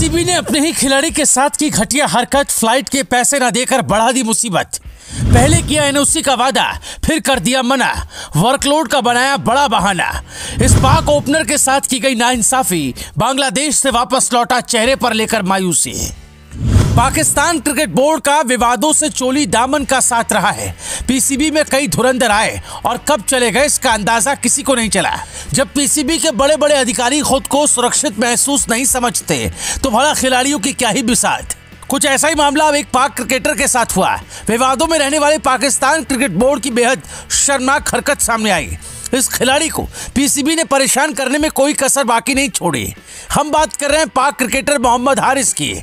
PCB ने अपने ही खिलाड़ी के साथ की घटिया हरकत, फ्लाइट के पैसे न देकर बढ़ा दी मुसीबत। पहले किया एनओसी का वादा, फिर कर दिया मना, वर्कलोड का बनाया बड़ा बहाना। इस पाक ओपनर के साथ की गई नाइंसाफी, बांग्लादेश से वापस लौटा चेहरे पर लेकर मायूसी। पाकिस्तान क्रिकेट बोर्ड का विवादों से चोली दामन का साथ रहा है। पीसीबी में कई धुरंधर आए और कब चले गए इसका अंदाजा किसी को नहीं चला। जब पीसीबी के बड़े बड़े अधिकारी खुद को सुरक्षित महसूस नहीं समझते तो भला खिलाड़ियों की क्या ही बिसात। कुछ ऐसा ही मामला अब एक पाक क्रिकेटर के साथ हुआ। विवादों में रहने वाले पाकिस्तान क्रिकेट बोर्ड की बेहद शर्मनाक हरकत सामने आई। इस खिलाड़ी को पीसीबी ने परेशान करने में कोई कसर बाकी नहीं छोड़ी। हम बात कर रहे हैं पाक क्रिकेटर मोहम्मद हारिस की।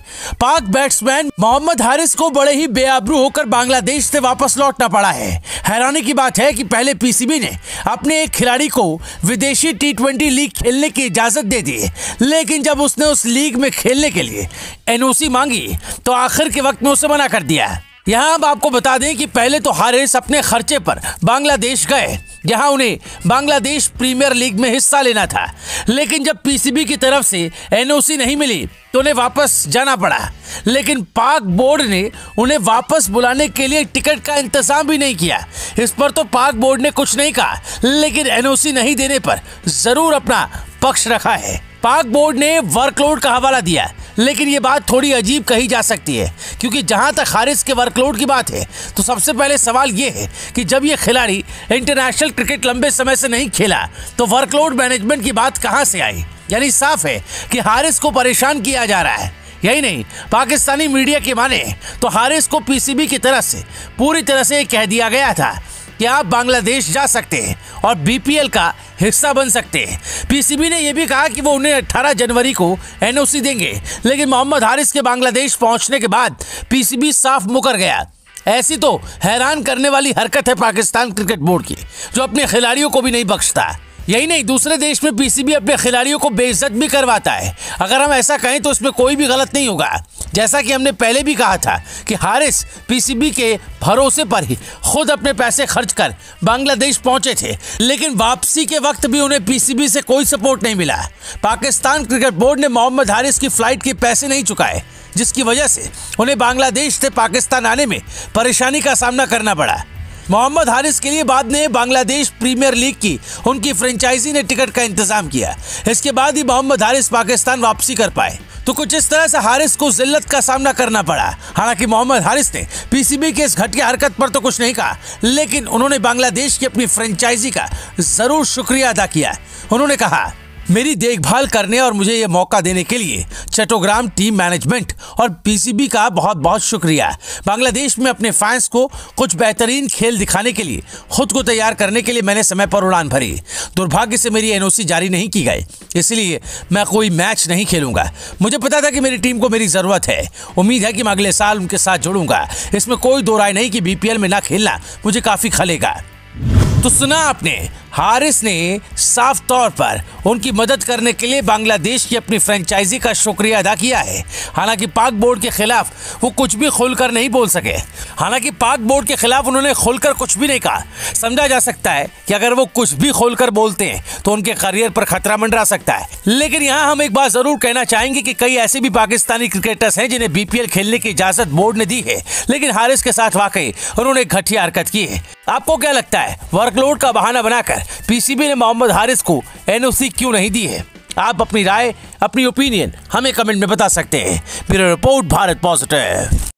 पाक बैट्समैन मोहम्मद हारिस को बड़े ही बेआबरू होकर बांग्लादेश से वापस लौटना पड़ा है। हैरानी की बात है कि पहले पीसीबी ने अपने एक खिलाड़ी को विदेशी टी20 लीग खेलने की इजाजत दे दी, लेकिन जब उसने उस लीग में खेलने के लिए एनओसी मांगी तो आखिर के वक्त में उसे मना कर दिया। यहाँ अब आपको बता दें कि पहले तो हारिस अपने खर्चे पर बांग्लादेश गए, जहां उन्हें बांग्लादेश प्रीमियर लीग में हिस्सा लेना था, लेकिन जब पीसीबी की तरफ से एनओसी नहीं मिली तो उन्हें वापस जाना पड़ा। लेकिन पाक बोर्ड ने उन्हें वापस बुलाने के लिए टिकट का इंतजाम भी नहीं किया। इस पर तो पाक बोर्ड ने कुछ नहीं कहा, लेकिन एनओसी नहीं देने पर जरूर अपना पक्ष रखा है। पाक बोर्ड ने वर्कलोड का हवाला दिया, लेकिन ये बात थोड़ी अजीब कही जा सकती है, क्योंकि जहां तक हारिस के वर्कलोड की बात है तो सबसे पहले सवाल ये है कि जब ये खिलाड़ी इंटरनेशनल क्रिकेट लंबे समय से नहीं खेला तो वर्कलोड मैनेजमेंट की बात कहां से आई। यानी साफ है कि हारिस को परेशान किया जा रहा है। यही नहीं, पाकिस्तानी मीडिया की माने तो हारिस को पीसीबी की तरफ से पूरी तरह से कह दिया गया था कि आप बांग्लादेश जा सकते हैं और बीपीएल का हिस्सा बन सकते हैं। पीसीबी ने यह भी कहा कि वो उन्हें 18 जनवरी को एनओसी देंगे, लेकिन मोहम्मद हारिस के बांग्लादेश पहुंचने के बाद पीसीबी साफ मुकर गया। ऐसी तो हैरान करने वाली हरकत है पाकिस्तान क्रिकेट बोर्ड की, जो अपने खिलाड़ियों को भी नहीं बख्शता। यही नहीं, दूसरे देश में पीसीबी अपने खिलाड़ियों को बेइज्जत भी करवाता है। अगर हम ऐसा कहें तो इसमें कोई भी गलत नहीं होगा। जैसा कि हमने पहले भी कहा था कि हारिस पीसीबी के भरोसे पर ही खुद अपने पैसे खर्च कर बांग्लादेश पहुंचे थे, लेकिन वापसी के वक्त भी उन्हें पीसीबी से कोई सपोर्ट नहीं मिला। पाकिस्तान क्रिकेट बोर्ड ने मोहम्मद हारिस की फ्लाइट के पैसे नहीं चुकाए, जिसकी वजह से उन्हें बांग्लादेश से पाकिस्तान आने में परेशानी का सामना करना पड़ा। मोहम्मद हारिस के लिए बाद में बांग्लादेश प्रीमियर लीग की उनकी फ्रेंचाइजी ने टिकट का इंतजाम किया। इसके बाद ही मोहम्मद हारिस पाकिस्तान वापसी कर पाए। तो कुछ इस तरह से हारिस को जिल्लत का सामना करना पड़ा। हालांकि मोहम्मद हारिस ने पीसीबी के इस घटिया हरकत पर तो कुछ नहीं कहा, लेकिन उन्होंने बांग्लादेश की अपनी फ्रेंचाइजी का जरूर शुक्रिया अदा किया। उन्होंने कहा, मेरी देखभाल करने और मुझे ये मौका देने के लिए चट्टोग्राम टीम मैनेजमेंट और पीसीबी का बहुत बहुत शुक्रिया। बांग्लादेश में अपने फैंस को कुछ बेहतरीन खेल दिखाने के लिए खुद को तैयार करने के लिए मैंने समय पर उड़ान भरी। दुर्भाग्य से मेरी एनओसी जारी नहीं की गई, इसलिए मैं कोई मैच नहीं खेलूंगा। मुझे पता था कि मेरी टीम को मेरी ज़रूरत है। उम्मीद है कि मैं अगले साल उनके साथ जुड़ूंगा। इसमें कोई दो राय नहीं कि बीपीएल में ना खेलना मुझे काफ़ी खलेगा। तो सुना आपने, हारिस ने साफ तौर पर उनकी मदद करने के लिए बांग्लादेश की अपनी फ्रेंचाइजी का शुक्रिया अदा किया है। हालांकि पाक बोर्ड के खिलाफ वो कुछ भी खुलकर नहीं बोल सके। हालांकि पाक बोर्ड के खिलाफ उन्होंने खुलकर कुछ भी नहीं कहा। समझा जा सकता है कि अगर वो कुछ भी खोलकर बोलते हैं तो उनके करियर पर खतरा मंडरा सकता है। लेकिन यहाँ हम एक बात जरूर कहना चाहेंगे कि कई ऐसे भी पाकिस्तानी क्रिकेटर्स हैं जिन्हें बीपीएल खेलने की इजाजत बोर्ड ने दी है, लेकिन हारिस के साथ वाकई उन्होंने घटिया हरकत की है। आपको क्या लगता है, वर्कलोड का बहाना बनाकर पीसीबी ने मोहम्मद हारिस को एनओसी क्यों नहीं दी है? आप अपनी राय, अपनी ओपिनियन हमें कमेंट में बता सकते हैं। Bureau report, Bharat positive.